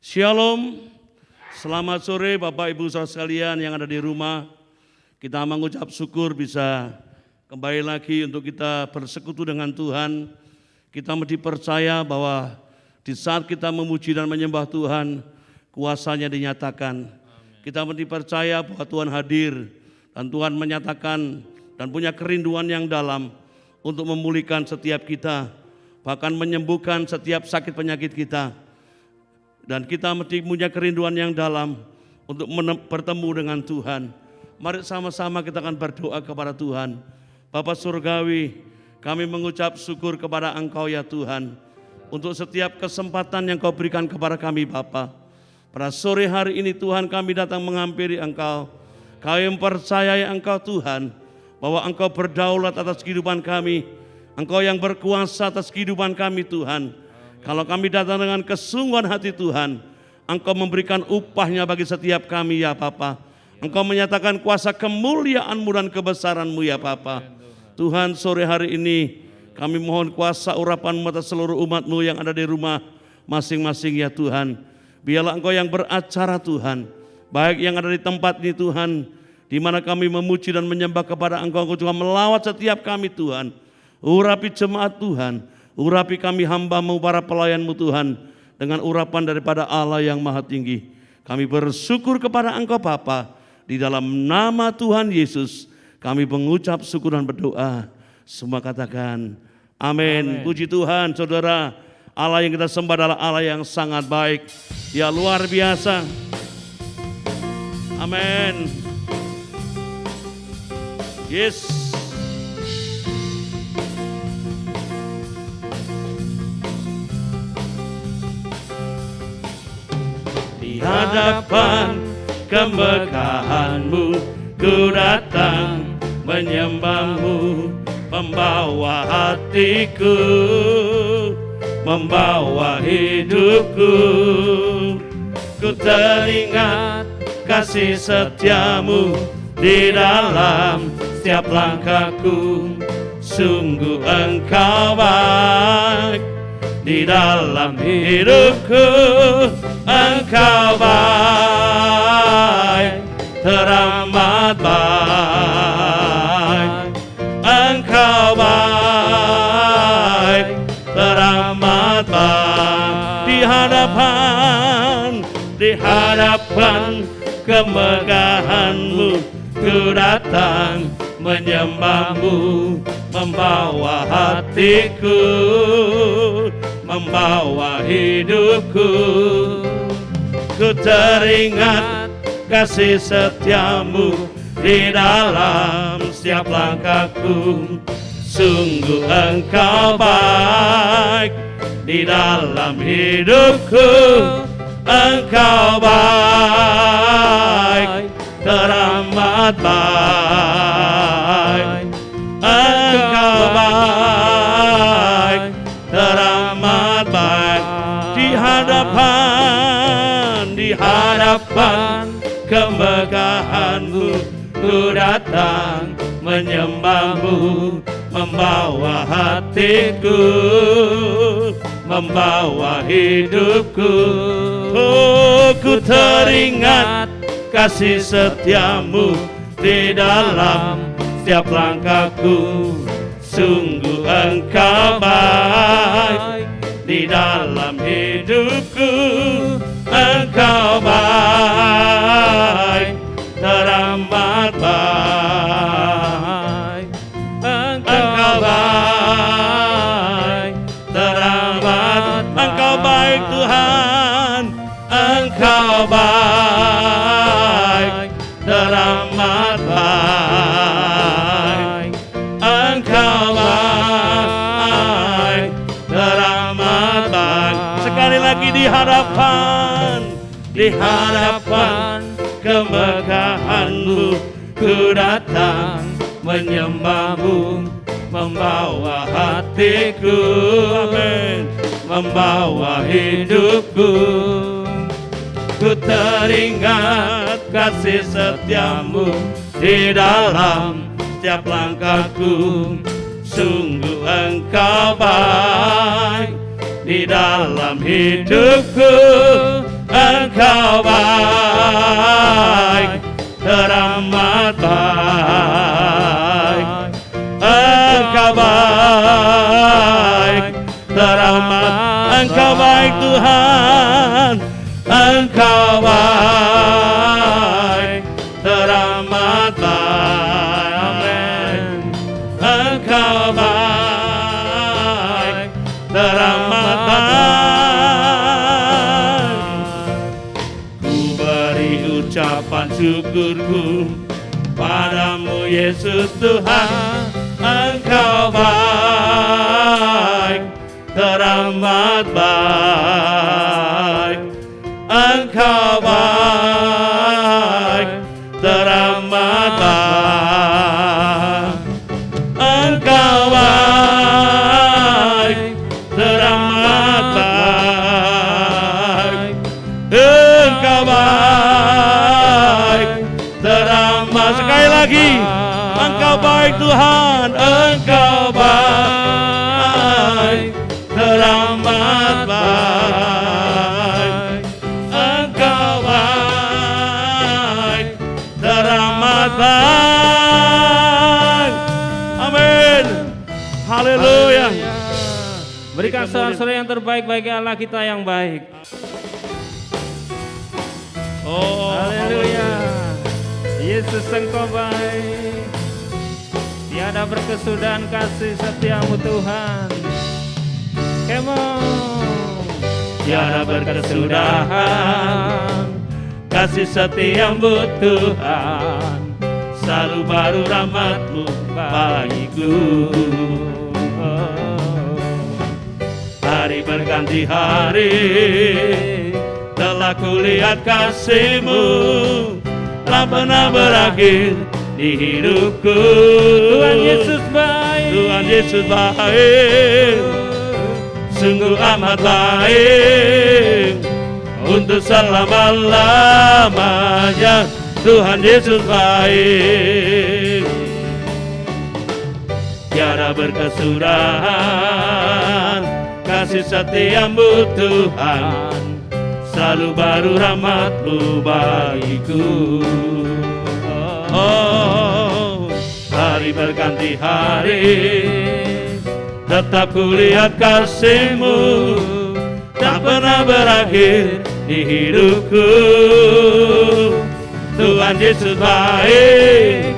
Shalom, selamat sore Bapak Ibu saudara sekalian yang ada di rumah. Kita mengucap syukur bisa kembali lagi untuk kita bersekutu dengan Tuhan. Kita mesti percaya bahwa di saat kita memuji dan menyembah Tuhan, kuasa-Nya dinyatakan. Kita mesti percaya bahwa Tuhan hadir dan Tuhan menyatakan dan punya kerinduan yang dalam untuk memulihkan setiap kita, bahkan menyembuhkan setiap sakit penyakit kita. Dan kita mesti punya kerinduan yang dalam untuk bertemu dengan Tuhan. Mari sama-sama kita akan berdoa kepada Tuhan. Bapa Surgawi, kami mengucap syukur kepada Engkau ya Tuhan, untuk setiap kesempatan yang Kau berikan kepada kami Bapa. Pada sore hari ini Tuhan kami datang menghampiri Engkau. Kami mempercayai Engkau Tuhan, bahwa Engkau berdaulat atas kehidupan kami. Engkau yang berkuasa atas kehidupan kami Tuhan. Kalau kami datang dengan kesungguhan hati Tuhan, Engkau memberikan upahnya bagi setiap kami ya Bapa. Engkau menyatakan kuasa kemuliaan-Mu dan kebesaran-Mu ya Bapa. Tuhan sore hari ini kami mohon kuasa urapan-Mu atas seluruh umat-Mu yang ada di rumah masing-masing ya Tuhan. Biarlah Engkau yang beracara Tuhan, baik yang ada di tempat ini Tuhan, di mana kami memuji dan menyembah kepada Engkau, Engkau juga melawat setiap kami Tuhan. Urapi jemaat Tuhan, urapi kami hamba-Mu para pelayan-Mu Tuhan, dengan urapan daripada Allah yang maha tinggi. Kami bersyukur kepada Engkau Bapa, di dalam nama Tuhan Yesus kami mengucap syukur dan berdoa. Semua katakan amin. Puji Tuhan saudara, Allah yang kita sembah adalah Allah yang sangat baik, ya luar biasa. Amin. Yes. Di hadapan kemegahan-Mu ku datang menyembah-Mu, membawa hatiku, membawa hidupku. Ku teringat kasih setia-Mu di dalam setiap langkahku. Sungguh Engkau baik di dalam hidupku. Engkau baik, teramat baik. Engkau baik, teramat baik. Di hadapan kemegahan-Mu ku datang menyembah-Mu, membawa hatiku, membawa hidupku. Ku teringat kasih setia-Mu di dalam setiap langkahku. Sungguh Engkau baik di dalam hidupku. Engkau baik, teramat baik. Engkau baik, teramat baik. Di hadapan kemegahan-Mu ku datang menyembah-Mu, membawa hatiku, membawa hidupku. Oh, ku teringat kasih setia-Mu di dalam setiap langkahku. Sungguh Engkau baik di dalam hidupku. Engkau baik, teramat baik. Engkau baik, teramat. Engkau baik Tuhan. Engkau baik, teramat baik. Engkau baik, teramat baik. Sekali lagi di hadapan kemegahan-Mu ku datang menyembah-Mu, membawa hatiku, amin, membawa hidupku. Ku teringat kasih setia-Mu di dalam setiap langkahku. Sungguh Engkau baik di dalam hidupku. Engkau baik, teramat baik. Engkau baik, teramat. Engkau baik Tuhan. Engkau baik, teramat baik. Amin. Engkau baik, teramat baik. Ku beri ucapan syukurku padamu Yesus Tuhan. Engkau baik, teramat baik. Engkau baik, teramat baik. Engkau baik, teramat baik. Engkau baik, teramat. Sekali lagi, Engkau baik Tuhan. Engkau baik, teramat baik. Engkau baik, teramat baik. Amin. Haleluya. Berikan soal-soal yang terbaik bagi Allah kita yang baik. Oh, Haleluya. Yesus Engkau baik. Tiada berkesudahan kasih setiamu Tuhan. Come on. tiada berkesudahan kasih setiamu Tuhan, selalu baru rahmat-Mu bagiku. Hari berganti hari telah kulihat kasih-Mu, tak pernah berakhir di hidupku. Tuhan Yesus baik. Tuhan Yesus baik, sungguh amat baik, untuk selama-lamanya. Tuhan Yesus baik, tiada berkesudahan kasih setiamu Tuhan, selalu baru rahmat-Mu bagiku. Oh, hari berganti hari tetap kulihat kasih-Mu, tak pernah berakhir di hidupku. Tuhan Yesus baik,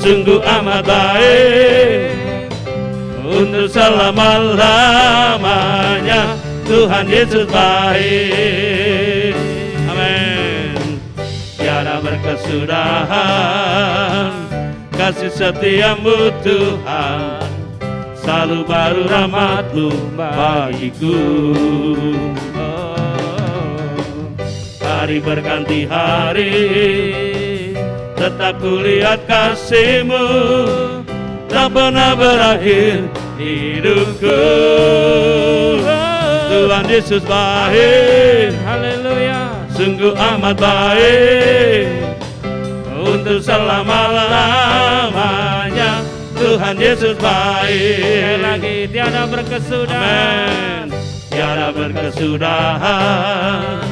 sungguh amat baik, untuk selama-lamanya. Tuhan Yesus baik. Amin. Tiada berkesudahan kasih setiamu Tuhan, selalu baru rahmat-Mu bagiku. Hari berganti hari tetap kulihat kasih-Mu, tak pernah berakhir hidupku. Tuhan Yesus baik, Haleluya. sungguh amat baik, untuk selama-lamanya. Tuhan Yesus baik. Sekali lagi, tiada berkesudahan. Amen. Tiada berkesudahan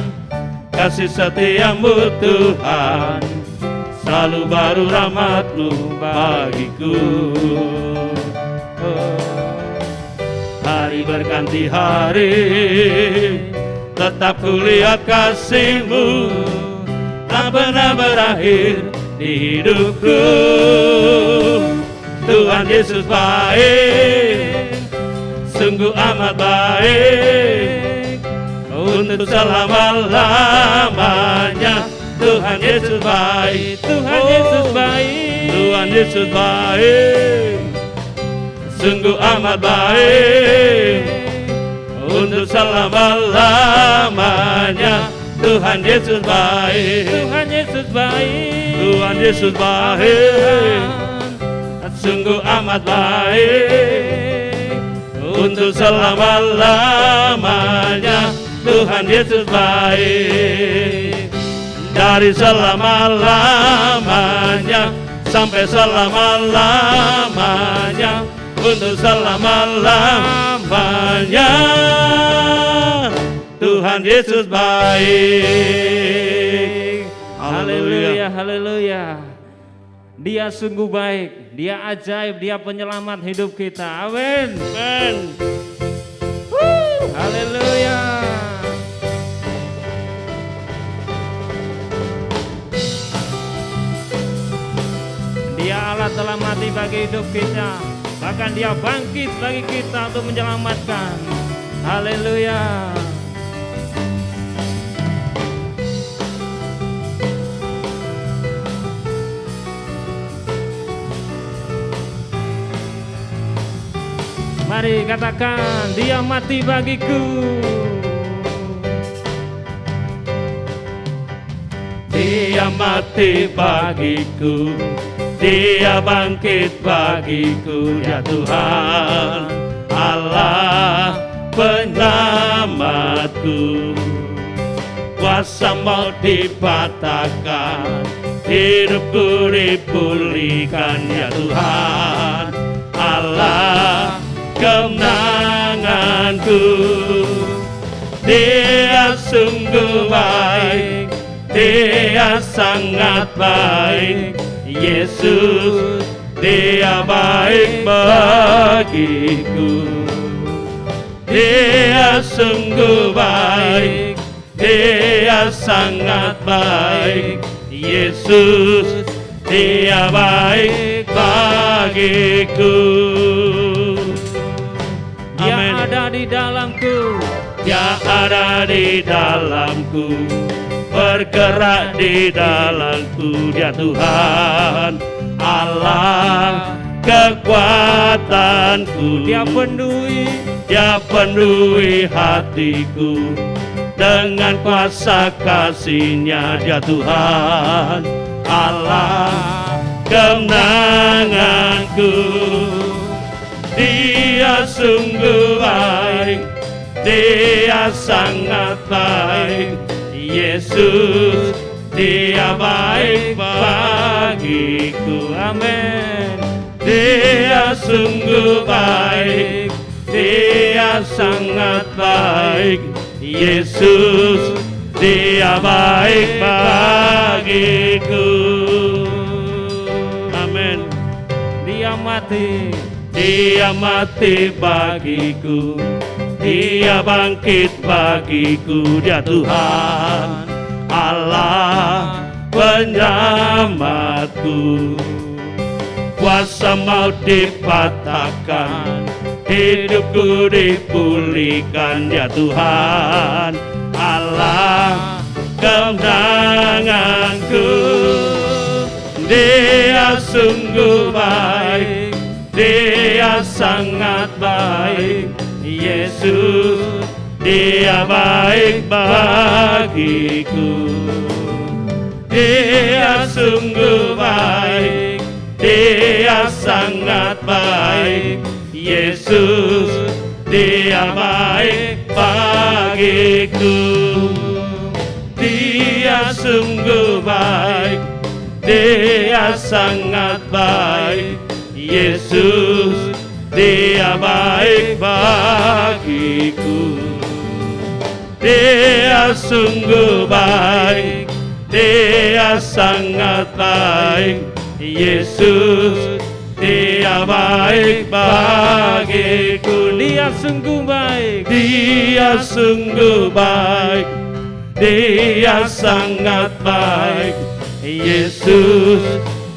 kasih setiamu Tuhan, selalu baru rahmat-Mu bagiku. Hari berganti hari tetap kulihat kasih-Mu, tak pernah berakhir di hidupku. Tuhan Yesus baik, sungguh amat baik, untuk selama-lamanya. Tuhan Yesus baik. Tuhan Yesus baik. Tuhan Yesus baik, sungguh amat baik, untuk selama-lamanya. Tuhan Yesus baik. Tuhan Yesus baik. Tuhan Yesus baik, sungguh amat baik, untuk selama-lamanya. Tuhan Yesus baik, dari selama-lamanya sampai selama-lamanya, untuk selama-lamanya. Tuhan Tuhan Yesus baik. Haleluya, haleluya. Dia sungguh baik, dia ajaib, dia penyelamat hidup kita. Amin. Amin. Haleluya. Dia Allah telah mati bagi hidup kita, bahkan dia bangkit bagi kita untuk menyelamatkan. Haleluya. Mari katakan, dia mati bagiku. Dia mati bagiku, dia bangkit bagiku, ya Tuhan Allah penyelamatku. Kuasa maut dipatahkan, hidupku dipulihkan, ya Tuhan Allah kemenanganku. Dia sungguh baik, dia sangat baik, Yesus dia baik bagiku. Dia sungguh baik, dia sangat baik, Yesus dia baik bagiku. Dia Amin. ada di dalamku, Dia ada di dalamku, bergerak di dalamku, dia Tuhan Allah kekuatanku. dia penuhi hatiku dengan kuasa kasih-Nya, dia Tuhan Allah kemenanganku. Dia sungguh baik, dia sangat baik, Yesus dia baik bagiku. amin. Dia sungguh baik, dia sangat baik, Yesus dia baik bagiku. Amin. Dia mati, Dia mati bagiku, dia bangkit bagiku, dia Tuhan Allah penyelamatku. Kuasa maut dipatahkan, hidupku dipulihkan, dia Tuhan Allah kemenanganku. Dia sungguh baik, dia sangat baik, Yesus dia baik bagiku. Dia sungguh baik, dia sangat baik, Yesus dia baik bagiku. Dia sungguh baik, dia sangat baik, Yesus dia baik bagiku. Dia sungguh baik, dia sangat baik, Yesus dia baik bagiku. dia sungguh baik, Dia sungguh baik, dia sangat baik, Yesus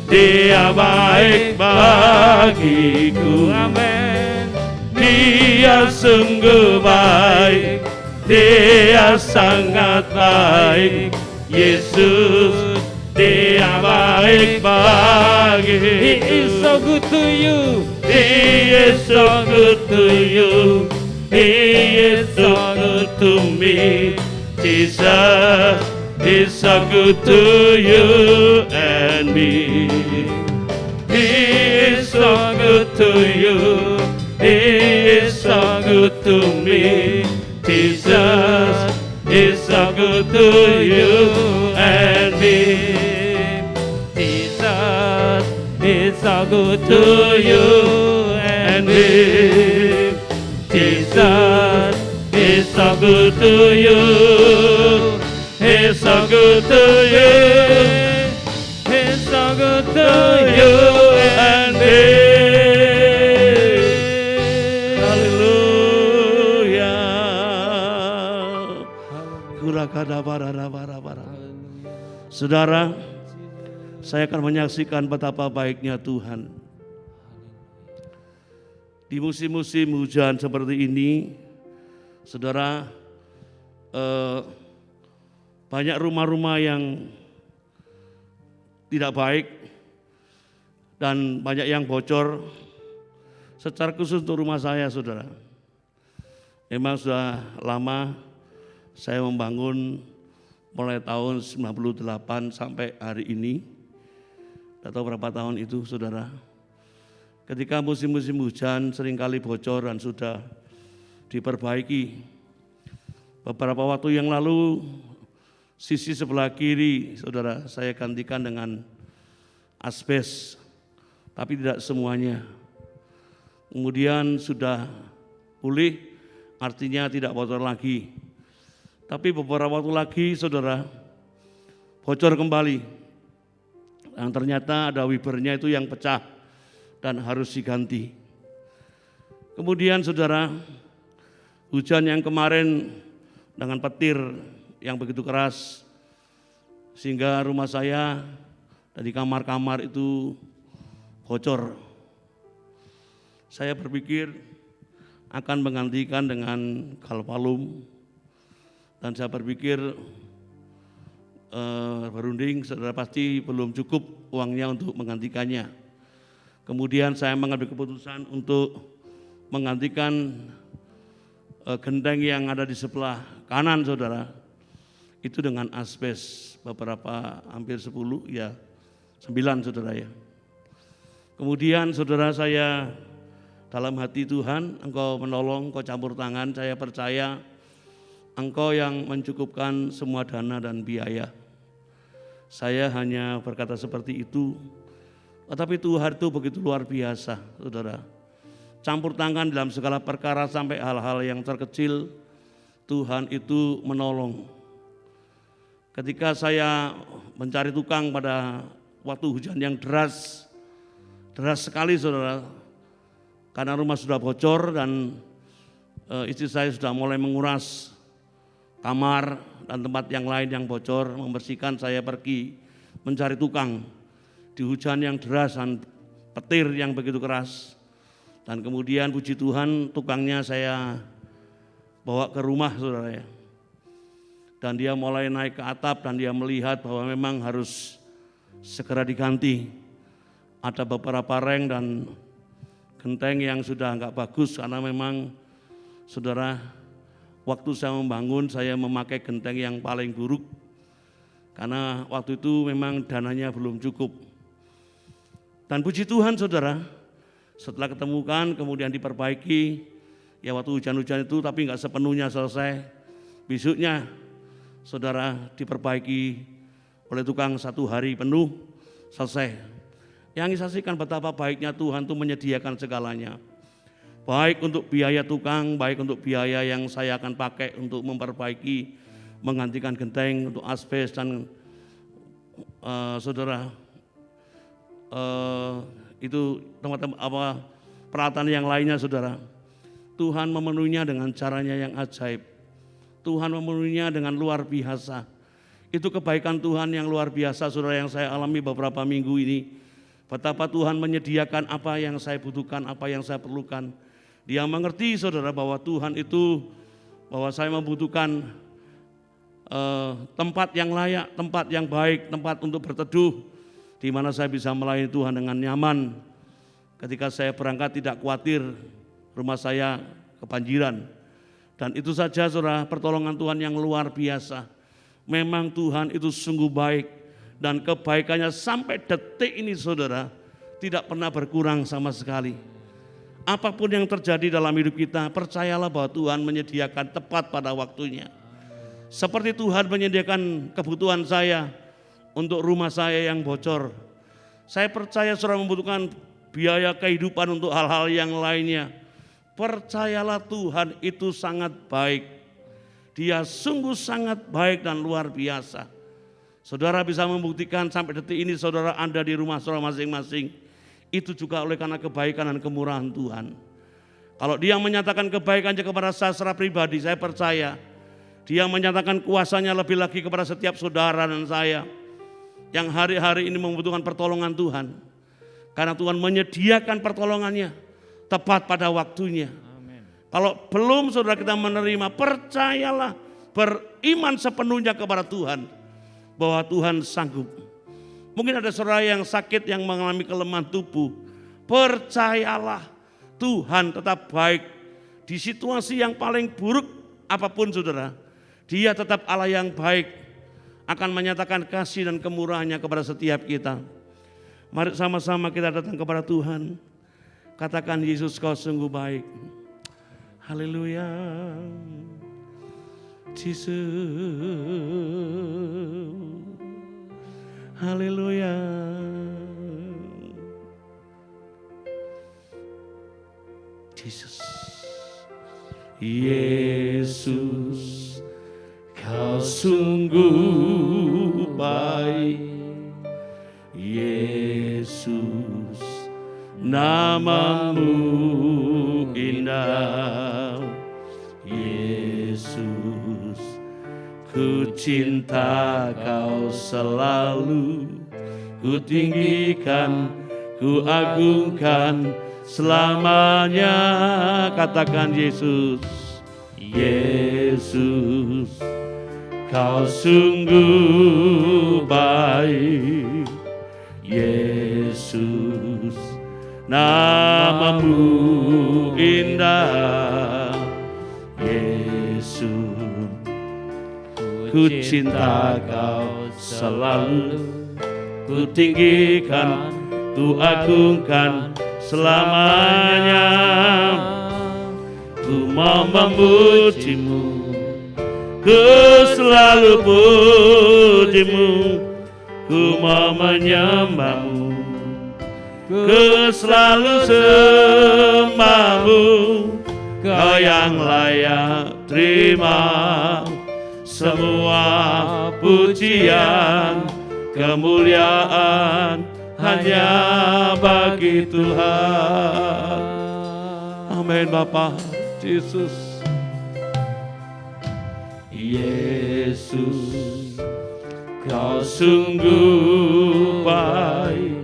dia baik bagiku. amin. Dia sungguh baik, dia sangat baik, Yesus dia baik bagiku. He is so good to you. He is so good to you. He is so good to me. Jesus is so good to you and me. He is so good to you. He is so good to me. Jesus is so good to you and me. Jesus is so good to you and me. Jesus is so good to you. He's so good to you. He's so good to You and me. Haleluya. Kurakadabarabara. Saudara, saya akan menyaksikan betapa baiknya Tuhan. Di musim-musim hujan seperti ini, saudara, banyak rumah-rumah yang tidak baik dan banyak yang bocor. Secara khusus untuk rumah saya, saudara. Memang sudah lama saya membangun mulai tahun 98 sampai hari ini. Tidak tahu berapa tahun itu, saudara. Ketika musim-musim hujan seringkali bocor dan sudah diperbaiki. Beberapa waktu yang lalu sisi sebelah kiri, saudara, saya gantikan dengan asbes, tapi tidak semuanya. Kemudian sudah pulih, artinya tidak bocor lagi. Tapi beberapa waktu lagi, saudara, bocor kembali. Dan ternyata ada wipernya itu yang pecah dan harus diganti. Kemudian, saudara, hujan yang kemarin dengan petir yang begitu keras, sehingga rumah saya dari kamar-kamar itu bocor. Saya berpikir akan menggantikan dengan galvalum, dan saya berpikir berunding, saudara, pasti belum cukup uangnya untuk menggantikannya. Kemudian saya mengambil keputusan untuk menggantikan genteng yang ada di sebelah kanan, saudara, itu dengan asbes, beberapa hampir 10, ya 9, saudara ya. Kemudian, saudara, saya dalam hati Tuhan, Engkau menolong, Engkau campur tangan, saya percaya Engkau yang mencukupkan semua dana dan biaya. Saya hanya berkata seperti itu, tetapi Tuhan itu begitu luar biasa, saudara. Campur tangan dalam segala perkara sampai hal-hal yang terkecil, Tuhan itu menolong. Ketika saya mencari tukang pada waktu hujan yang deras sekali, saudara, karena rumah sudah bocor dan istri saya sudah mulai menguras kamar dan tempat yang lain yang bocor, membersihkan, saya pergi mencari tukang di hujan yang deras dan petir yang begitu keras. Dan kemudian puji Tuhan, tukangnya saya bawa ke rumah, saudara ya. Dan dia mulai naik ke atap dan dia melihat bahwa memang harus segera diganti. Ada beberapa reng dan genteng yang sudah enggak bagus, karena memang, saudara, waktu saya membangun saya memakai genteng yang paling buruk. Karena waktu itu memang dananya belum cukup. Dan puji Tuhan, saudara, setelah ketemukan kemudian diperbaiki, ya waktu hujan-hujan itu, tapi enggak sepenuhnya selesai. Besoknya, saudara, diperbaiki oleh tukang 1 hari penuh, selesai. Yang disaksikan betapa baiknya Tuhan itu menyediakan segalanya. Baik untuk biaya tukang, baik untuk biaya yang saya akan pakai untuk memperbaiki, menggantikan genteng, untuk asbes dan saudara, itu teman-teman peralatan yang lainnya, saudara. Tuhan memenuhinya dengan caranya yang ajaib. Tuhan memenuhinya dengan luar biasa. Itu kebaikan Tuhan yang luar biasa, saudara, yang saya alami beberapa minggu ini. Betapa Tuhan menyediakan apa yang saya butuhkan, apa yang saya perlukan. Dia mengerti, saudara, bahwa Tuhan itu, bahwa saya membutuhkan tempat yang layak, tempat yang baik, tempat untuk berteduh, di mana saya bisa melayani Tuhan dengan nyaman. Ketika saya berangkat tidak khawatir rumah saya kebanjiran. Dan itu saja, saudara, pertolongan Tuhan yang luar biasa. Memang Tuhan itu sungguh baik, dan kebaikannya sampai detik ini, saudara, tidak pernah berkurang sama sekali. Apapun yang terjadi dalam hidup kita, percayalah bahwa Tuhan menyediakan tepat pada waktunya. Seperti Tuhan menyediakan kebutuhan saya untuk rumah saya yang bocor. Saya percaya saudara membutuhkan biaya kehidupan untuk hal-hal yang lainnya. Percayalah Tuhan itu sangat baik. Dia sungguh sangat baik dan luar biasa. Saudara bisa membuktikan sampai detik ini saudara Anda di rumah saudara masing-masing. Itu juga oleh karena kebaikan dan kemurahan Tuhan. Kalau dia menyatakan kebaikannya kepada saya secara pribadi, saya percaya dia menyatakan kuasanya lebih lagi kepada setiap saudara dan saya yang hari-hari ini membutuhkan pertolongan Tuhan. Karena Tuhan menyediakan pertolongannya tepat pada waktunya. Amin. Kalau belum saudara kita menerima, percayalah, beriman sepenuhnya kepada Tuhan bahwa Tuhan sanggup. Mungkin ada saudara yang sakit, yang mengalami kelemahan tubuh. Percayalah, Tuhan tetap baik. Di situasi yang paling buruk apapun saudara, Dia tetap Allah yang baik, akan menyatakan kasih dan kemurahannya kepada setiap kita. Mari sama-sama kita datang kepada Tuhan. Katakan, Yesus kau sungguh baik. Haleluya. Jesus. Haleluya. Jesus. Yesus, kau sungguh baik. Yesus, namamu indah. Yesus, ku cinta kau selalu. Ku tinggikan, ku agungkan selamanya. Katakan Yesus. Yesus, kau sungguh baik. Yesus, namamu indah. Yesus, ku cinta kau selalu. Ku tinggikan, ku agungkan selamanya. Ku mau memujimu, ku selalu pujimu. Ku mau menyembahmu, ku selalu sembahmu. Kau yang layak terima semua pujian, kemuliaan hanya bagi Tuhan. Amin Bapa. Yesus. Yesus, kau sungguh baik.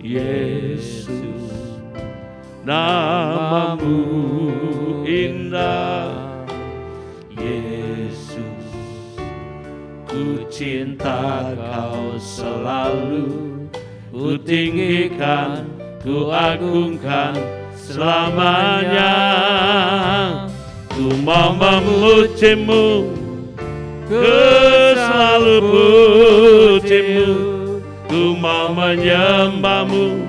Yesus, namamu indah. Yesus, ku cinta kau selalu. Ku tinggikan, ku agungkan selamanya. Ku mau memujimu, ku selalu pujimu. Ku mau menyembahmu,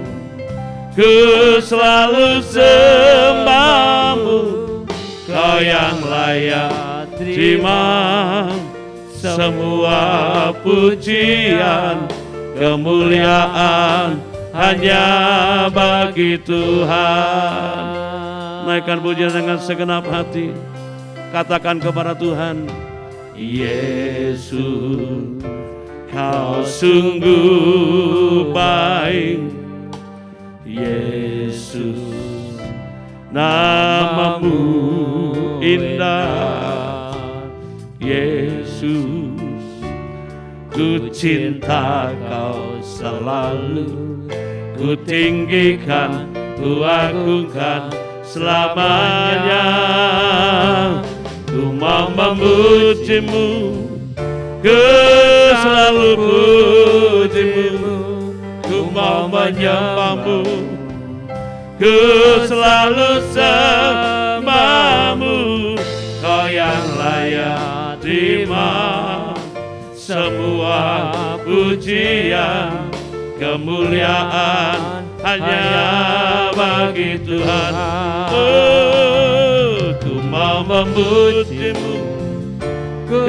ku selalu sembahmu. Kau yang layak terima semua pujian, kemuliaan hanya bagi Tuhan. Naikkan pujian dengan segenap hati. Katakan kepada Tuhan, Yesus, kau sungguh baik. Yesus, namamu indah. Yesus, ku cinta kau selalu. Ku tinggikan, ku agungkan selamanya. Ku mau memujimu, ku selalu pujimu. Ku mau menyembahmu, ku selalu sembahmu. Kau yang layak terima semua pujian, kemuliaan hanya bagi Tuhan. Oh, ku mau memujimu, ku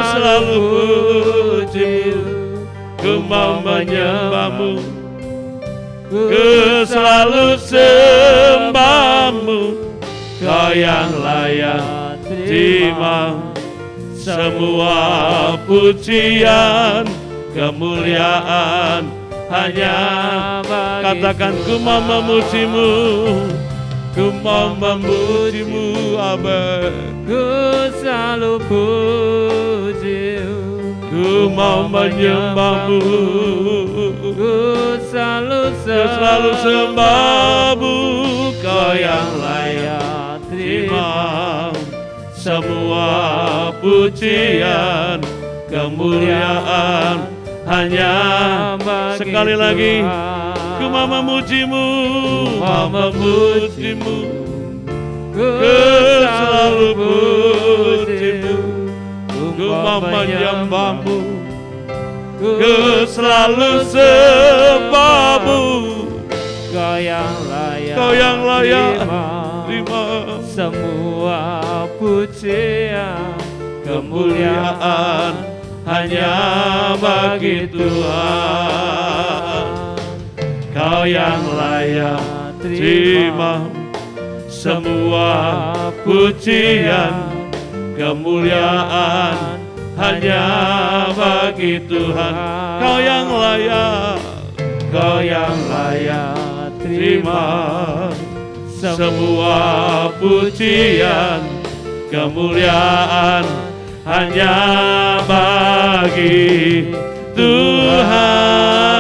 selalu pujimu. Ku mau menyembahmu, ku selalu sembahmu. Kau yang layak terima semua pujian, kemuliaan hanya katakan ku mau memujimu, ku mau memujimu, amin. Ku selalu puji, ku mau menyembahmu, ku selalu sembahmu, kau yang layak terima semua pujian, kemuliaan hanya sekali lagi. Ku mau memujimu, mau memujimu, ku selalu pujimu, ku mau menyembahmu, ku selalu sembahmu, kau yang layak terima semua pujian, kemuliaan hanya bagi Tuhan. Kau yang layak terima semua pujian, kemuliaan hanya bagi Tuhan. Kau yang layak terima semua pujian, kemuliaan hanya bagi Tuhan.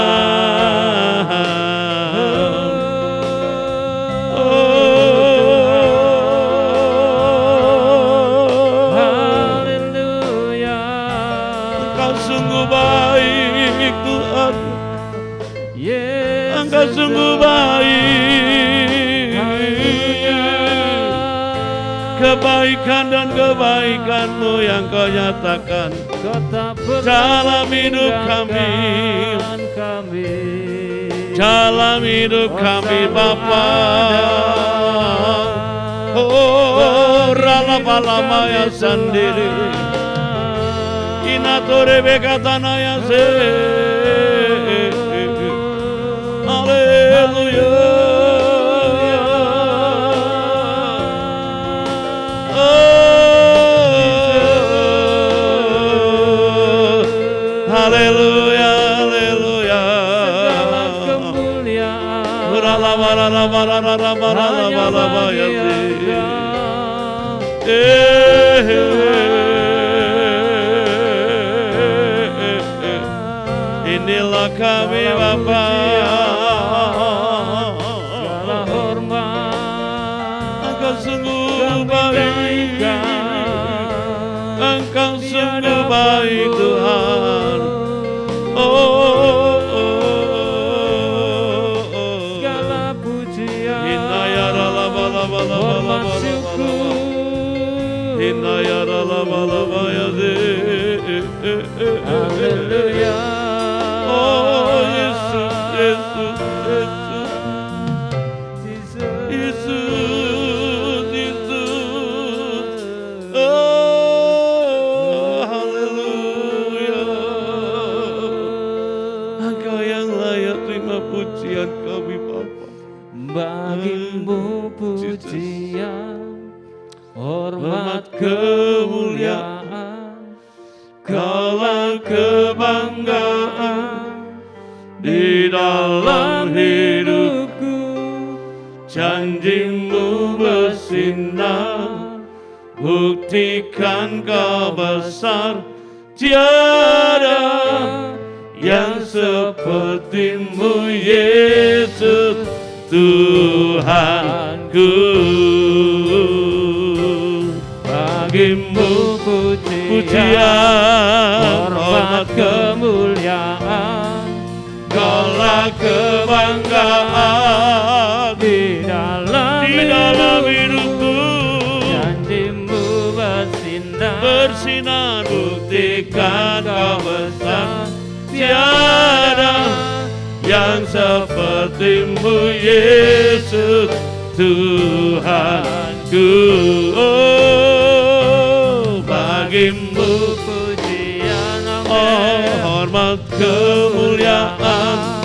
Haleluya. Engkau sungguh baik Tuhan, Engkau sungguh baik. Kebaikan dan kebaikan-Mu yang Kau nyatakan dalam hidup kami, dalam hidup kami Bapa. Oh, rala-palama ya sendiri, inatore bekatana ya se. Haleluya. Haleluya, haleluya. Segala kemuliaan inilah kami Bapa. segala hormat, Engkau sungguh baik, Engkau sungguh baik Tuhan. segala pujian, hormat syukur, haleluya. Oh Yesus, Yesus, Yesus, Yesus, Yesus. Oh haleluya. Engkau yang layak terima pujian kami Bapa. Bagimu pujian, hormat kemuliaan, kemuliaan, Kaulah kebanggaan di dalam hidupku. Janji-Mu bersinar, buktikan Kau besar. Tiada yang seperti-Mu Yesus Tuhanku. Bagimu pujian, hormat kemuliaan, Kaulah kebanggaan di dalam hidupku. Janji-Mu Bersinar, buktikan Kau besar. Tiada yang seperti-Mu Yesus Tuhanku. Oh, bagimu pujian, hormat kemuliaan,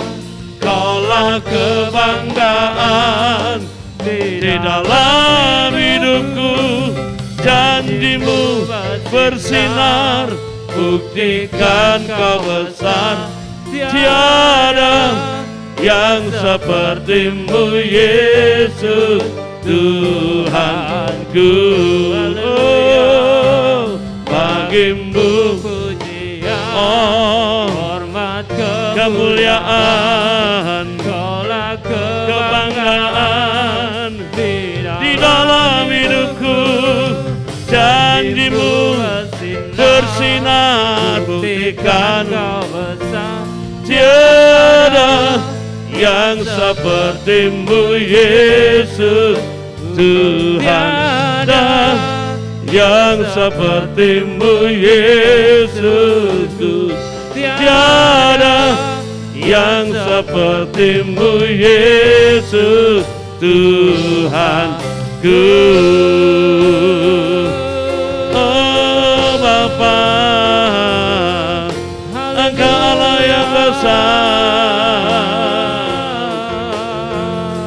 Kaulah kebanggaan di dalam hidupku. janjimu bersinar, buktikan kau besar. Tiada yang sepertimu Yesus Tuhanku. Oh, bagimu pujian, oh, hormat, kemuliaan, kebanggaan di dalam hidupku. Janjimu bersinar, buktikan kau besar. tiada yang sepertimu Yesus Tuhan. Tiada yang sepertimu Yesusku. Tiada yang sepertimu Yesus Tuhanku. Oh Bapa, Engkau Allah yang besar,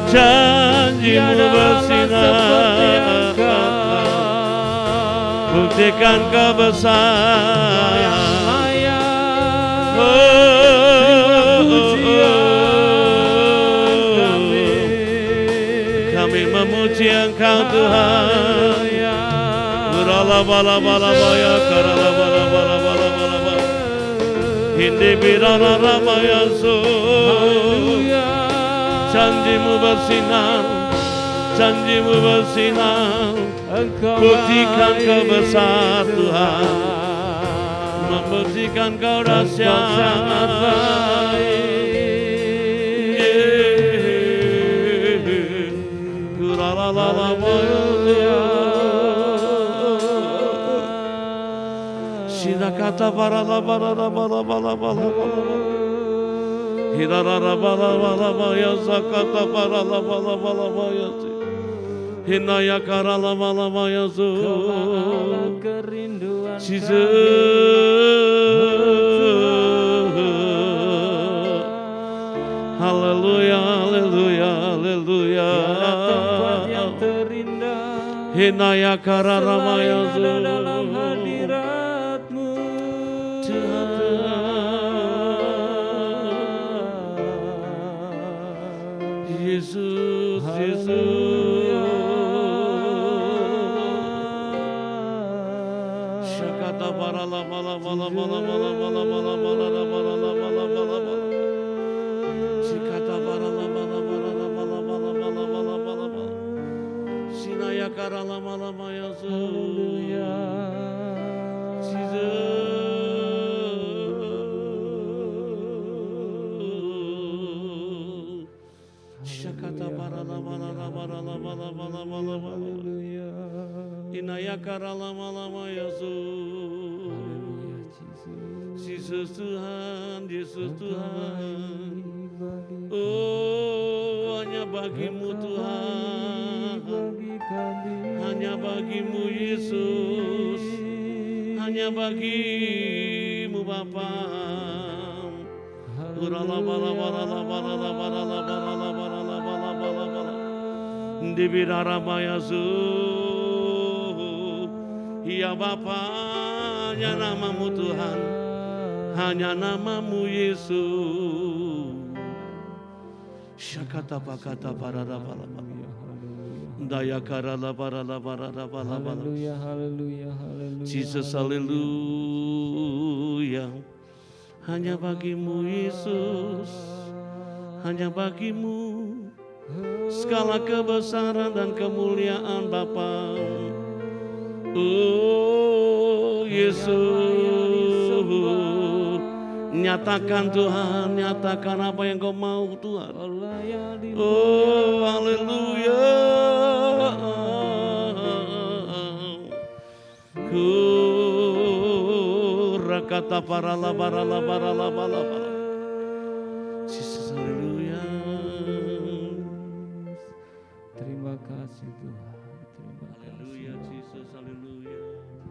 janjimu bersinar, buktikan kebesaran. Kami memuji Engkau Tuhan. Berala-bala-bala-baya, karala-bala-bala-bala-bala, hindi birara-ramaya so. Janjimu bersinar, janjimu bersinar, buktikan kau besar Tuhan, membuktikan kau dahsyat. Sina kata para la para la para la para Hirara bala bala baya zakata para la bala bala baya Hinaya kara la bala baya zo Haleluya, haleluya, haleluya. Hinaya kara ramaya zo dalam hadiratmu Yesus, Yesus. Shakata bara la bala bala bala bala bala bala bala bala bala bala bala. Shikata bara la bala bala bala bala bala bala bala bala. Sinaya kara la bala maya zo. Shakata bara la bala la bala la bala bala bala bala. Inaya kara la bala maya zo. Yesus Tuhan, Yesus Tuhan. Oh, hanya bagimu Tuhan, hanya bagimu Yesus, hanya bagimu Bapa. Urala bala bala bala bala bala bala bala bala bala bala. Dibirara mayazu, ya Bapa, hanya namamu Tuhan, hanya namamu Yesus. Shakata pakata parada bala bala. Daya karala parada parada bala bala. Haleluya, haleluya, haleluya. Jesus, haleluya. Hanya bagimu Yesus, hanya bagimu segala kebesaran dan kemuliaan Bapa. Oh Yesus, nyatakan Tuhan, nyatakan apa yang kau mau Tuhan. Oh haleluya. Kata para la para la para la para la. Jesus, haleluya. Terima kasih Tuhan. Terima kasih. Haleluya, Jesus, haleluya.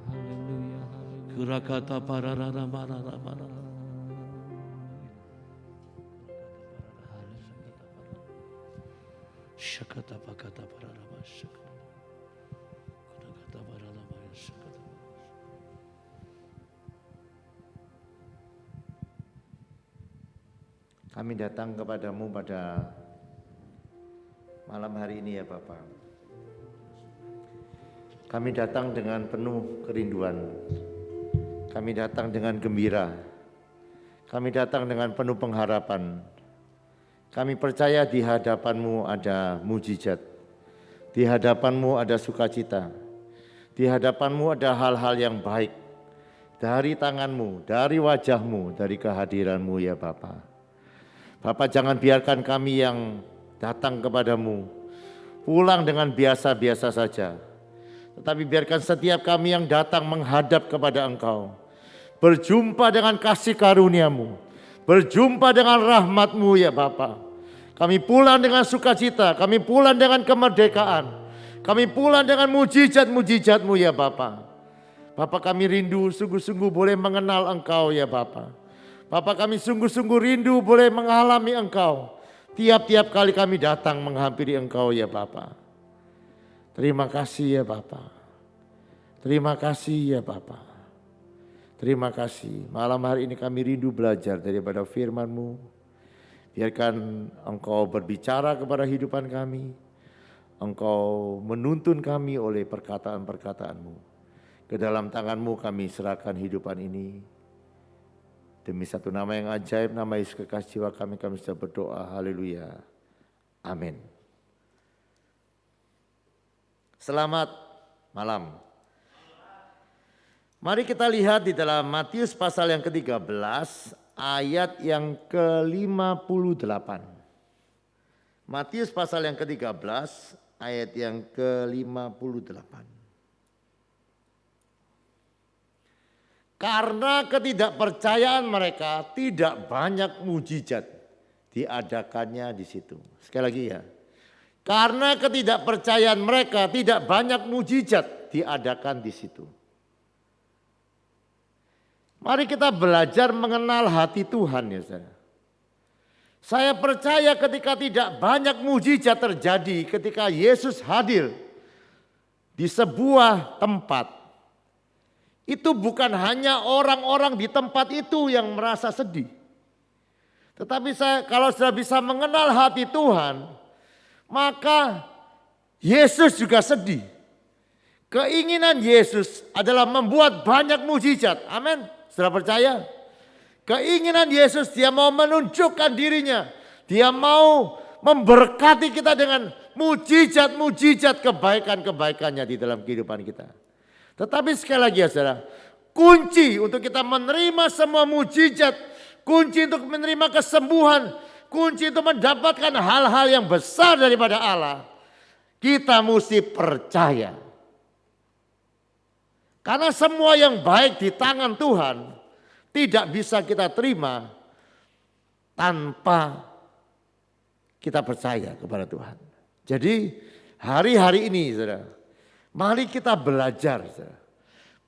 Haleluya, haleluya. Kura kata para la para la para. Shakata pakata para la shakata. Kura kata para la para. Kami datang kepadamu pada malam hari ini ya Bapa. Kami datang dengan penuh kerinduan. Kami datang dengan gembira. Kami datang dengan penuh pengharapan. Kami percaya di hadapan-Mu ada mujizat. Di hadapan-Mu ada sukacita. Di hadapan-Mu ada hal-hal yang baik. Dari tangan-Mu, dari wajah-Mu, dari kehadiran-Mu ya Bapa. Bapa, jangan biarkan kami yang datang kepadamu pulang dengan biasa-biasa saja. Tetapi biarkan setiap kami yang datang menghadap kepada Engkau, berjumpa dengan kasih karunia-Mu, berjumpa dengan rahmat-Mu ya Bapa. Kami pulang dengan sukacita, kami pulang dengan kemerdekaan, kami pulang dengan mujizat-mujizat-Mu ya Bapa. Bapa, kami rindu sungguh-sungguh boleh mengenal Engkau ya Bapa. Bapa, kami sungguh-sungguh rindu boleh mengalami Engkau. Tiap-tiap kali kami datang menghampiri Engkau ya Bapa. Terima kasih ya Bapa. Terima kasih ya Bapa. Terima kasih. Malam hari ini kami rindu belajar daripada firman-Mu. Biarkan Engkau berbicara kepada hidupan kami. Engkau menuntun kami oleh perkataan-perkataan-Mu. Ke dalam tangan-Mu kami serahkan hidupan ini. Demi satu nama yang ajaib, nama Yesus kekasih jiwa kami sudah berdoa. Haleluya. Amin. Selamat malam. Mari kita lihat di dalam Matius pasal yang ke-13 ayat yang ke-58. Matius pasal yang ke-13 ayat yang ke-58. Karena ketidakpercayaan mereka tidak banyak mujizat diadakannya di situ. Sekali lagi ya. Karena ketidakpercayaan mereka tidak banyak mujizat diadakan di situ. Mari kita belajar mengenal hati Tuhan ya saudara. Saya percaya ketika tidak banyak mujizat terjadi ketika Yesus hadir di sebuah tempat. Itu bukan hanya orang-orang di tempat itu yang merasa sedih. Tetapi kalau sudah bisa mengenal hati Tuhan, maka Yesus juga sedih. Keinginan Yesus adalah membuat banyak mujizat. Amin. Sudah percaya? Keinginan Yesus, dia mau menunjukkan dirinya. Dia mau memberkati kita dengan mujizat-mujizat kebaikan-kebaikannya di dalam kehidupan kita. Tetapi sekali lagi ya saudara, kunci untuk kita menerima semua mujizat, kunci untuk menerima kesembuhan, kunci untuk mendapatkan hal-hal yang besar daripada Allah, kita mesti percaya. Karena semua yang baik di tangan Tuhan tidak bisa kita terima tanpa kita percaya kepada Tuhan. Jadi hari-hari ini saudara, mari kita belajar.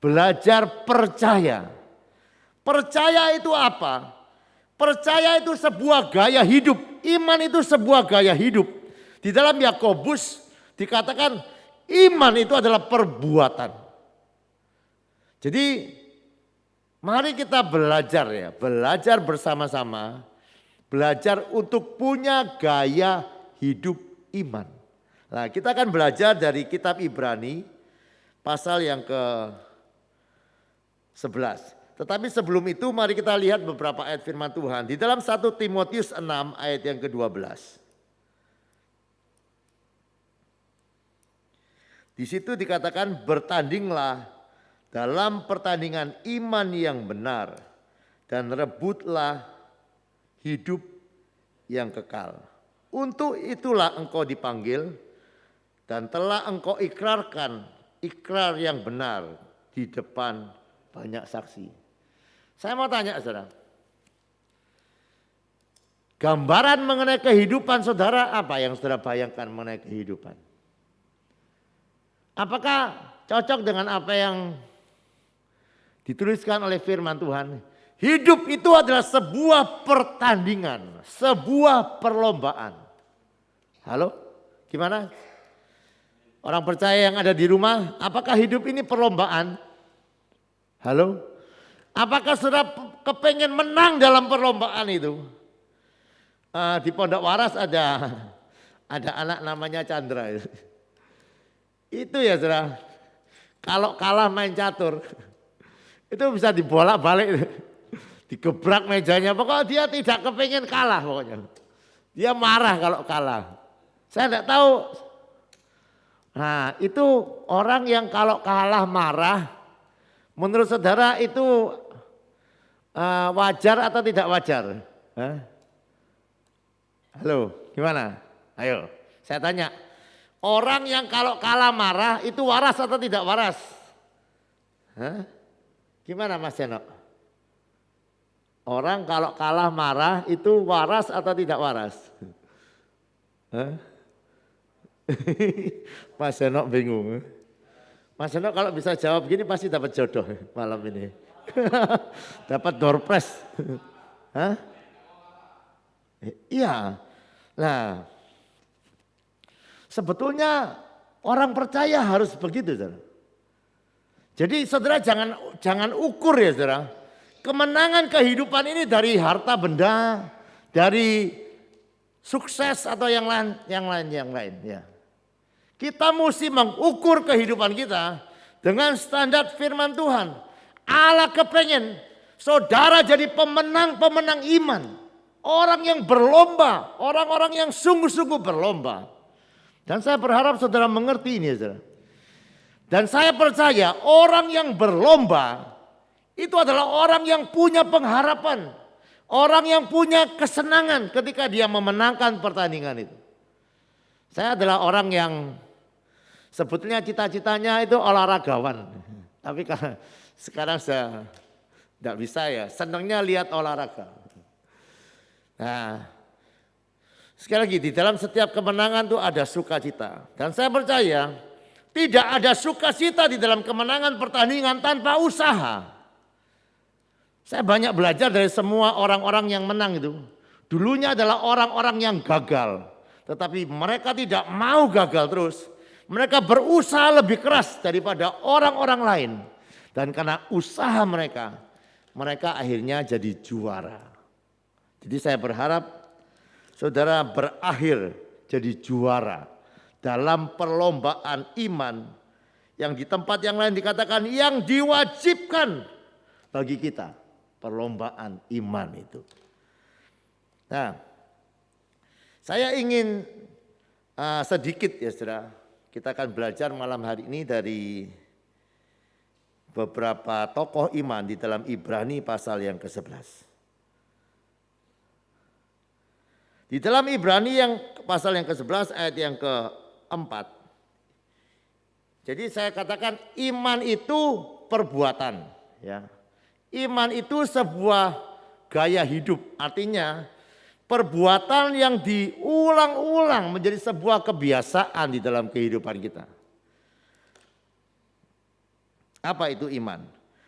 Belajar percaya. Percaya itu apa? Percaya itu sebuah gaya hidup. Iman itu sebuah gaya hidup. Di dalam Yakobus dikatakan iman itu adalah perbuatan. Jadi mari kita belajar ya. Belajar bersama-sama. Belajar untuk punya gaya hidup iman. Nah, kita akan belajar dari kitab Ibrani pasal yang ke-11. Tetapi sebelum itu mari kita lihat beberapa ayat firman Tuhan. Di dalam 1 Timotius 6 ayat yang ke-12. Di situ dikatakan bertandinglah dalam pertandingan iman yang benar dan rebutlah hidup yang kekal. Untuk itulah engkau dipanggil dan telah engkau ikrarkan ikrar yang benar di depan banyak saksi. Saya mau tanya saudara. Gambaran mengenai kehidupan saudara apa yang saudara bayangkan mengenai kehidupan? Apakah cocok dengan apa yang dituliskan oleh firman Tuhan? Hidup itu adalah sebuah pertandingan, sebuah perlombaan. Halo, gimana? Orang percaya yang ada di rumah, apakah hidup ini perlombaan? Halo? Apakah saudara kepengen menang dalam perlombaan itu? Di Pondok Waras ada anak namanya Chandra. Itu ya saudara, kalau kalah main catur, itu bisa dibolak-balik, digebrak mejanya. Pokoknya dia tidak kepingin kalah pokoknya. Dia marah kalau kalah. Saya tidak tahu. Nah itu orang yang kalau kalah marah, menurut saudara itu wajar atau tidak wajar? Halo, gimana? Ayo, saya tanya. Orang yang kalau kalah marah itu waras atau tidak waras? Gimana Mas Jeno? Orang kalau kalah marah itu waras atau tidak waras? Mas Jeno bingung. Mas Jeno kalau bisa jawab gini pasti dapat jodoh malam ini. Dapat door prize. Iya. Nah, sebetulnya orang percaya harus begitu, saudara. Jadi saudara jangan ukur ya saudara. Kemenangan kehidupan ini dari harta benda, dari sukses atau yang lain ya. Kita mesti mengukur kehidupan kita dengan standar firman Tuhan. Allah kepengen saudara jadi pemenang-pemenang iman. Orang yang berlomba, orang-orang yang sungguh-sungguh berlomba. Dan saya berharap saudara mengerti ini ya saudara. Dan saya percaya orang yang berlomba itu adalah orang yang punya pengharapan. Orang yang punya kesenangan ketika dia memenangkan pertandingan itu. Saya adalah orang yang sebetulnya cita-citanya itu olahragawan. Tapi karena sekarang saya tidak bisa ya, senangnya lihat olahraga. Nah, sekali lagi di dalam setiap kemenangan itu ada sukacita. Dan saya percaya tidak ada sukacita di dalam kemenangan pertandingan tanpa usaha. Saya banyak belajar dari semua orang-orang yang menang itu. Dulunya adalah orang-orang yang gagal. Tetapi mereka tidak mau gagal terus. Mereka berusaha lebih keras daripada orang-orang lain. Dan karena usaha mereka akhirnya jadi juara. Jadi saya berharap saudara berakhir jadi juara dalam perlombaan iman yang di tempat yang lain dikatakan yang diwajibkan bagi kita. Perlombaan iman itu. Nah, saya ingin sedikit ya saudara, kita akan belajar malam hari ini dari beberapa tokoh iman di dalam Ibrani pasal yang ke-11. Di dalam Ibrani yang pasal yang ke-11 ayat yang ke-4. Jadi saya katakan iman itu perbuatan. Ya. Iman itu sebuah gaya hidup. Artinya perbuatan yang diulang-ulang menjadi sebuah kebiasaan di dalam kehidupan kita. Apa itu iman?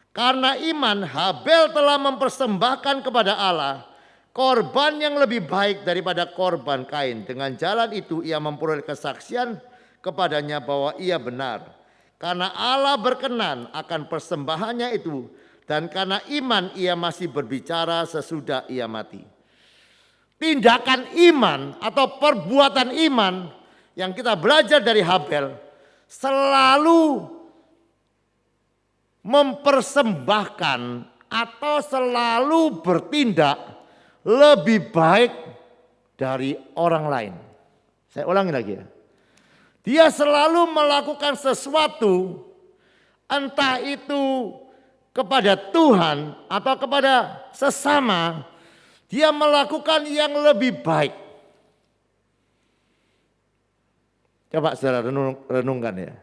Karena iman Habel telah mempersembahkan kepada Allah korban yang lebih baik daripada korban Kain. Dengan jalan itu ia memperoleh kesaksian kepadanya bahwa ia benar. Karena Allah berkenan akan persembahannya itu. Dan karena iman ia masih berbicara sesudah ia mati. Tindakan iman atau perbuatan iman yang kita belajar dari Habel selalu mempersembahkan atau selalu bertindak lebih baik dari orang lain. Saya ulangi lagi ya. Dia selalu melakukan sesuatu entah itu kepada Tuhan atau kepada sesama. Dia melakukan yang lebih baik. Coba saudara renungkan ya.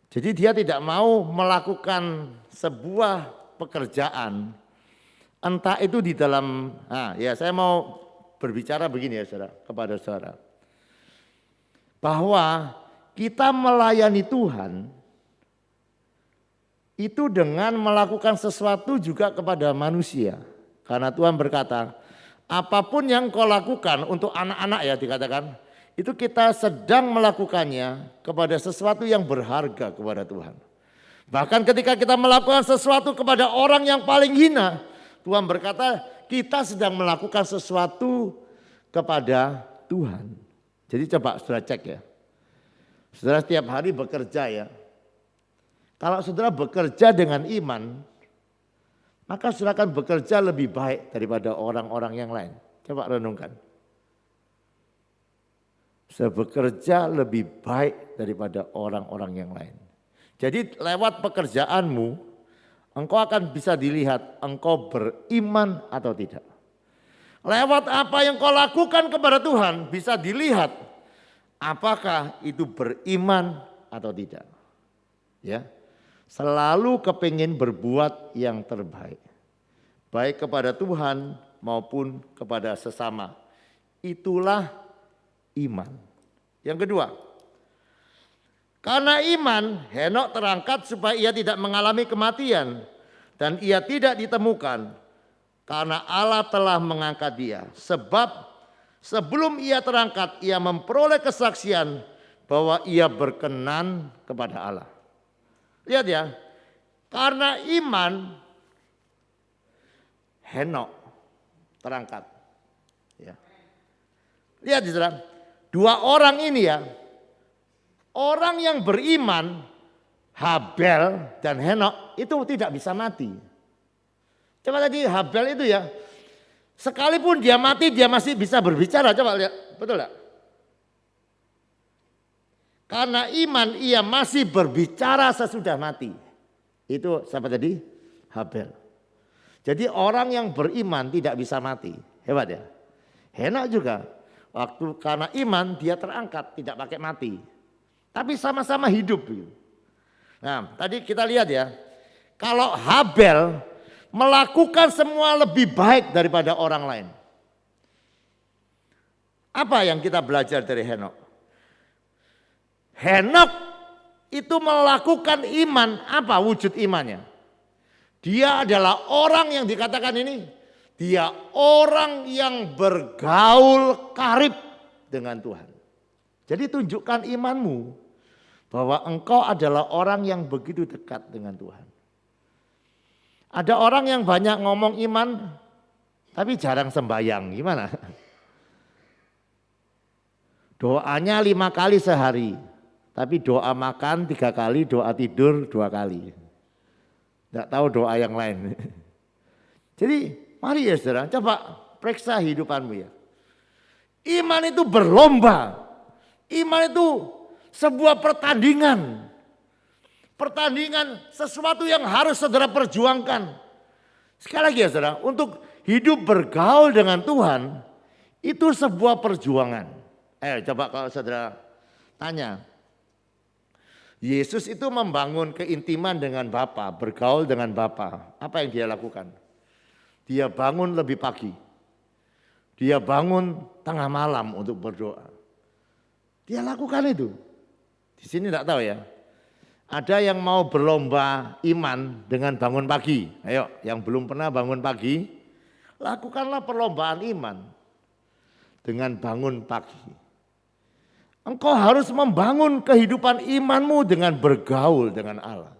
Jadi dia tidak mau melakukan sebuah pekerjaan. Entah itu di dalam, ya saya mau berbicara begini ya saudara, kepada saudara. Bahwa kita melayani Tuhan itu dengan melakukan sesuatu juga kepada manusia. Karena Tuhan berkata, apapun yang kau lakukan untuk anak-anak ya dikatakan, itu kita sedang melakukannya kepada sesuatu yang berharga kepada Tuhan. Bahkan ketika kita melakukan sesuatu kepada orang yang paling hina, Tuhan berkata kita sedang melakukan sesuatu kepada Tuhan. Jadi coba saudara cek ya. Saudara setiap hari bekerja ya. Kalau saudara bekerja dengan iman, maka saudara akan bekerja lebih baik daripada orang-orang yang lain. Coba renungkan. Saudara bekerja lebih baik daripada orang-orang yang lain. Jadi lewat pekerjaanmu, engkau akan bisa dilihat engkau beriman atau tidak. Lewat apa yang kau lakukan kepada Tuhan bisa dilihat apakah itu beriman atau tidak. Ya, selalu kepingin berbuat yang terbaik. Baik kepada Tuhan maupun kepada sesama. Itulah iman. Yang kedua, karena iman Henok terangkat supaya ia tidak mengalami kematian dan ia tidak ditemukan. Karena Allah telah mengangkat dia. Sebab sebelum ia terangkat, ia memperoleh kesaksian bahwa ia berkenan kepada Allah. Lihat ya, karena iman Henok terangkat. Ya. Lihat saudara, dua orang ini ya, orang yang beriman, Habel dan Henok itu tidak bisa mati. Coba tadi Habel itu ya, sekalipun dia mati dia masih bisa berbicara. Coba lihat, betul enggak? Karena iman ia masih berbicara sesudah mati. Itu siapa tadi? Habel. Jadi orang yang beriman tidak bisa mati. Hebat ya. Henok juga. Waktu karena iman dia terangkat tidak pakai mati. Tapi sama-sama hidup. Nah tadi kita lihat ya. Kalau Habel melakukan semua lebih baik daripada orang lain. Apa yang kita belajar dari Henok? Henok itu melakukan iman, apa wujud imannya? Dia adalah orang yang dikatakan ini, dia orang yang bergaul karib dengan Tuhan. Jadi tunjukkan imanmu bahwa engkau adalah orang yang begitu dekat dengan Tuhan. Ada orang yang banyak ngomong iman, tapi jarang sembahyang. Gimana? Doanya 5 kali sehari, tapi doa makan 3 kali, doa tidur 2 kali. Tidak tahu doa yang lain. Jadi mari ya saudara, coba periksa hidupanmu ya. Iman itu berlomba. Iman itu sebuah pertandingan. Pertandingan sesuatu yang harus saudara perjuangkan. Sekali lagi ya saudara, untuk hidup bergaul dengan Tuhan itu sebuah perjuangan. Coba kalau saudara tanya. Yesus itu membangun keintiman dengan Bapa, bergaul dengan Bapa. Apa yang dia lakukan? Dia bangun lebih pagi. Dia bangun tengah malam untuk berdoa. Dia lakukan itu. Di sini tidak tahu ya. Ada yang mau berlomba iman dengan bangun pagi. Ayo, yang belum pernah bangun pagi, lakukanlah perlombaan iman dengan bangun pagi. Engkau harus membangun kehidupan imanmu dengan bergaul dengan Allah.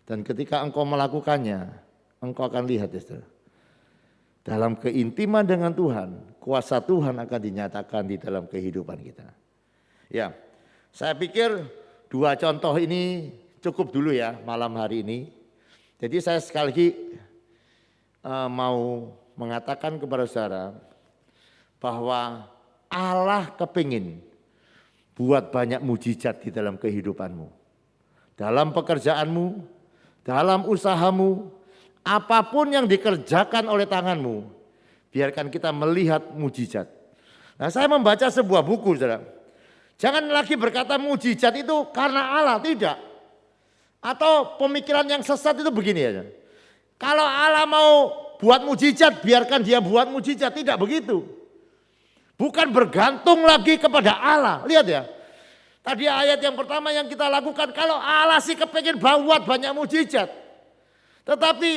Dan ketika engkau melakukannya, engkau akan lihat ya saudara. Dalam keintiman dengan Tuhan, kuasa Tuhan akan dinyatakan di dalam kehidupan kita. Ya, saya pikir 2 contoh ini cukup dulu ya malam hari ini. Jadi saya sekali lagi mau mengatakan kepada saudara bahwa Allah kepingin buat banyak mujizat di dalam kehidupanmu. Dalam pekerjaanmu, dalam usahamu, apapun yang dikerjakan oleh tanganmu, biarkan kita melihat mujizat. Nah saya membaca sebuah buku saudara. Jangan lagi berkata mujizat itu karena Allah, tidak. Atau pemikiran yang sesat itu begini ya. Kalau Allah mau buat mujizat, biarkan dia buat mujizat, tidak begitu. Bukan bergantung lagi kepada Allah. Lihat ya. Tadi ayat yang pertama yang kita lakukan, kalau Allah sih kepengen buat banyak mujizat. Tetapi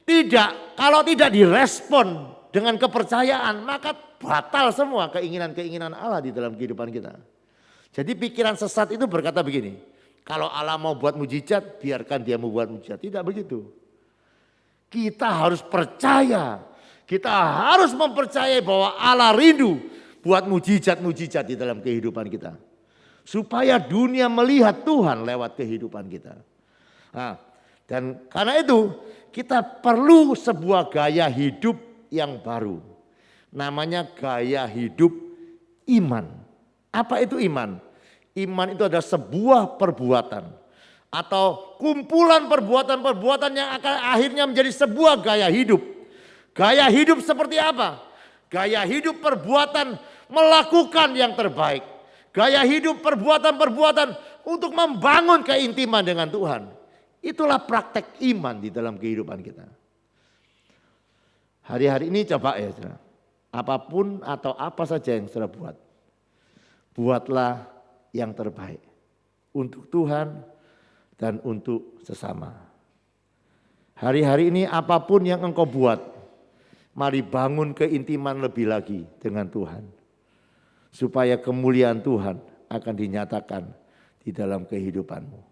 tidak, kalau tidak direspon dengan kepercayaan, maka batal semua keinginan-keinginan Allah di dalam kehidupan kita. Jadi pikiran sesat itu berkata begini, kalau Allah mau buat mujizat, biarkan dia membuat mujizat. Tidak begitu. Kita harus percaya Kita harus mempercayai bahwa Allah rindu buat mujizat-mujizat di dalam kehidupan kita. Supaya dunia melihat Tuhan lewat kehidupan kita. Nah, dan karena itu kita perlu sebuah gaya hidup yang baru. Namanya gaya hidup iman. Apa itu iman? Iman itu adalah sebuah perbuatan atau kumpulan perbuatan-perbuatan yang akan akhirnya menjadi sebuah gaya hidup. Gaya hidup seperti apa? Gaya hidup perbuatan melakukan yang terbaik. Gaya hidup perbuatan-perbuatan untuk membangun keintiman dengan Tuhan. Itulah praktek iman di dalam kehidupan kita. Hari-hari ini coba ya saudara. Apapun atau apa saja yang saudara buat. Buatlah yang terbaik untuk Tuhan dan untuk sesama. Hari-hari ini apapun yang engkau buat, mari bangun keintiman lebih lagi dengan Tuhan. Supaya kemuliaan Tuhan akan dinyatakan di dalam kehidupanmu.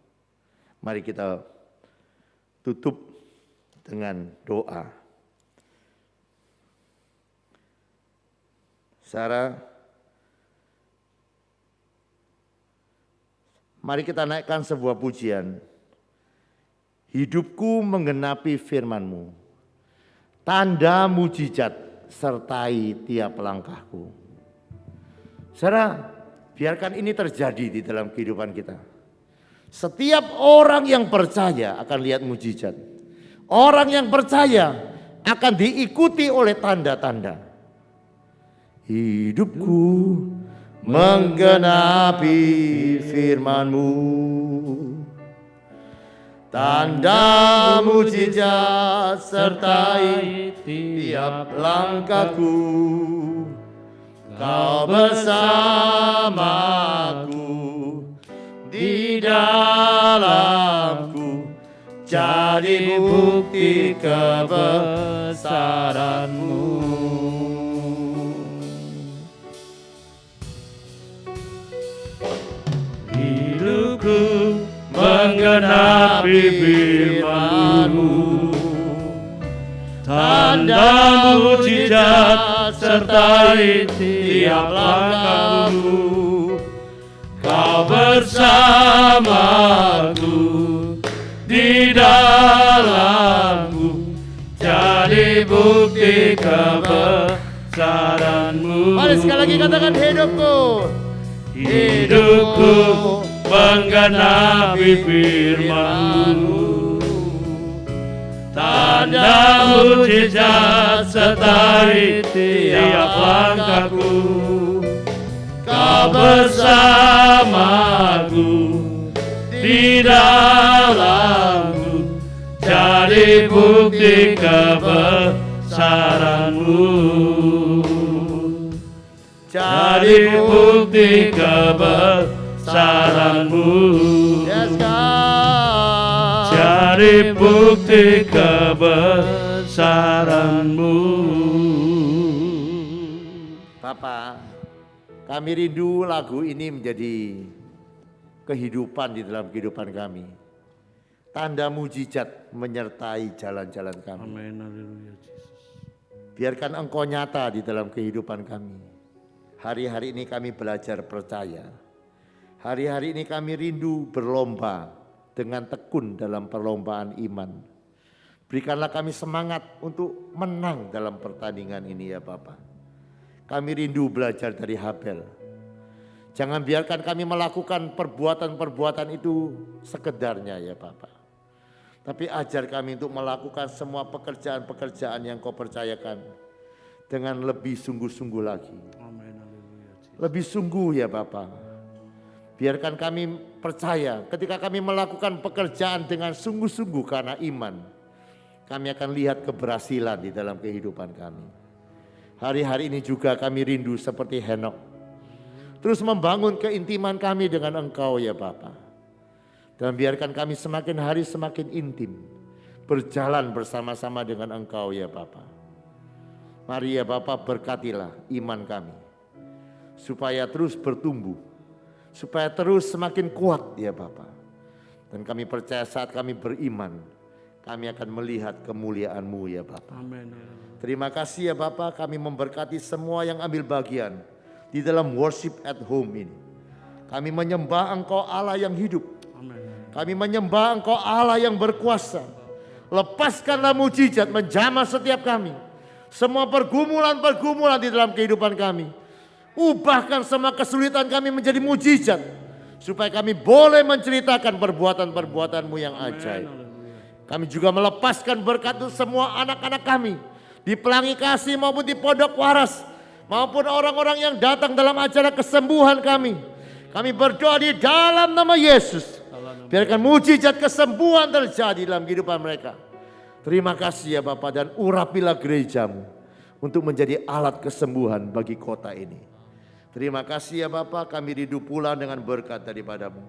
Mari kita tutup dengan doa. Sarah, mari kita naikkan sebuah pujian. Hidupku menggenapi firman-Mu. Tanda mujizat sertai tiap langkahku. Saudara, biarkan ini terjadi di dalam kehidupan kita. Setiap orang yang percaya akan lihat mujizat. Orang yang percaya akan diikuti oleh tanda-tanda. Hidupku menggenapi firman-Mu. Tanda mujizat sertai tiap langkahku. Kau bersamaku di dalamku, jadi bukti kebesaran-Mu. Hidupku menggenapi firman-Mu. Tanda mujizat sertai tiap langkahku. Kau bersamaku di dalamku, jadi bukti kebesaran-Mu. Mari sekali lagi katakan hidupku. Hidupku menggenapi firman-Mu. Tanda mujizat sertai tiap langkahku. Kau bersamaku di dalamku, jadi bukti kebesaran-Mu. Jadi bukti kebesaran-Mu. Yes, God. Jadi bukti kebesaran-Mu. Bapak, kami rindu lagu ini menjadi kehidupan di dalam kehidupan kami. Tanda mujizat menyertai jalan-jalan kami. Amin, haleluya Yesus. Biarkan Engkau nyata di dalam kehidupan kami. Hari-hari ini kami belajar percaya. Hari-hari ini kami rindu berlomba dengan tekun dalam perlombaan iman. Berikanlah kami semangat untuk menang dalam pertandingan ini ya Bapak. Kami rindu belajar dari Habel. Jangan biarkan kami melakukan perbuatan-perbuatan itu sekedarnya ya Bapak. Tapi ajar kami untuk melakukan semua pekerjaan-pekerjaan yang Kau percayakan dengan lebih sungguh-sungguh lagi. Amin, haleluya Yesus. Lebih sungguh ya Bapak. Biarkan kami percaya ketika kami melakukan pekerjaan dengan sungguh-sungguh karena iman. Kami akan lihat keberhasilan di dalam kehidupan kami. Hari-hari ini juga kami rindu seperti Henok. Terus membangun keintiman kami dengan Engkau ya Bapa. Dan biarkan kami semakin hari semakin intim. Berjalan bersama-sama dengan Engkau ya Bapa. Mari ya Bapa berkatilah iman kami. Supaya terus bertumbuh. Supaya terus semakin kuat ya Bapa. Dan kami percaya saat kami beriman. kami akan melihat kemuliaan-Mu ya Bapa. Amin. Terima kasih ya Bapa, kami memberkati semua yang ambil bagian di dalam worship at home ini. Kami menyembah Engkau Allah yang hidup. Amin. Kami menyembah Engkau Allah yang berkuasa. Lepaskanlah mujizat menjamah setiap kami. Semua pergumulan-pergumulan di dalam kehidupan kami. Ubahkan semua kesulitan kami menjadi mujizat. Supaya kami boleh menceritakan perbuatan-perbuatan-Mu yang ajaib. Kami juga melepaskan berkat untuk semua anak-anak kami. Di Pelangi Kasih maupun di Pondok Waras. Maupun orang-orang yang datang dalam acara kesembuhan kami. Kami berdoa di dalam nama Yesus. Biarkan mujizat kesembuhan terjadi dalam kehidupan mereka. Terima kasih ya Bapa, dan urapilah gereja-Mu untuk menjadi alat kesembuhan bagi kota ini. Terima kasih ya Bapa, kami rindu pulang dengan berkat daripada-Mu.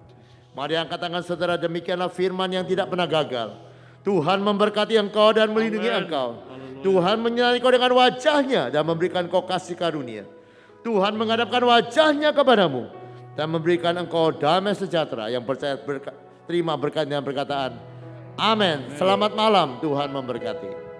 Mari angkat tangan saudara, demikianlah firman yang tidak pernah gagal. Tuhan memberkati engkau dan melindungi engkau. Tuhan menyinari engkau dengan wajahnya dan memberikan engkau kasih karunia. Tuhan menghadapkan wajahnya kepadamu dan memberikan engkau damai sejahtera. Yang percaya terima berkat dengan perkataan amin. Selamat malam, Tuhan memberkati.